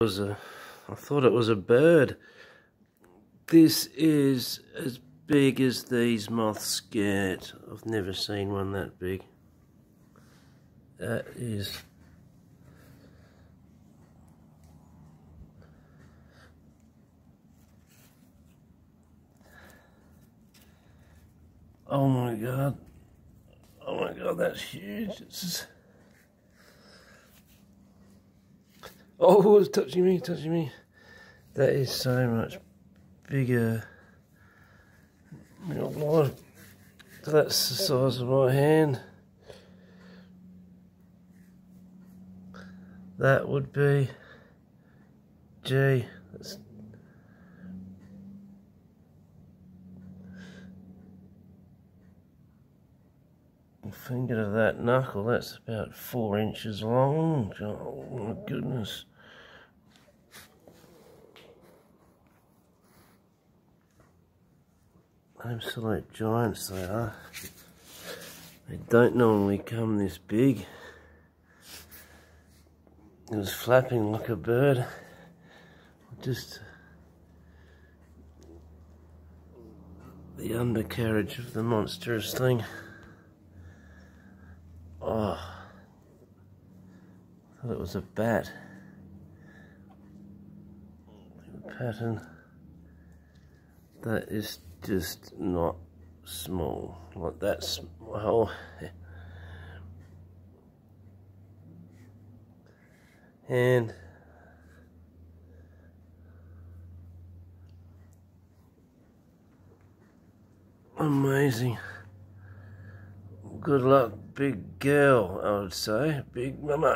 I thought it was a bird. This is as big as these moths get. I've never seen one that big. That is... oh my god. Oh my god, that's huge. It's... oh, it's touching me, touching me. That is so much bigger. Oh Lord. That's the size of my hand. That would be... gee, that's... a finger of that knuckle, that's about 4 inches long. Oh my goodness. Absolute giants they are. They don't normally come this big. It was flapping like a bird. Just the undercarriage of the monstrous thing. Oh, I thought it was a bat. The pattern. That is just not small. Like that's well. And amazing. Good luck, big girl, I would say. Big mama.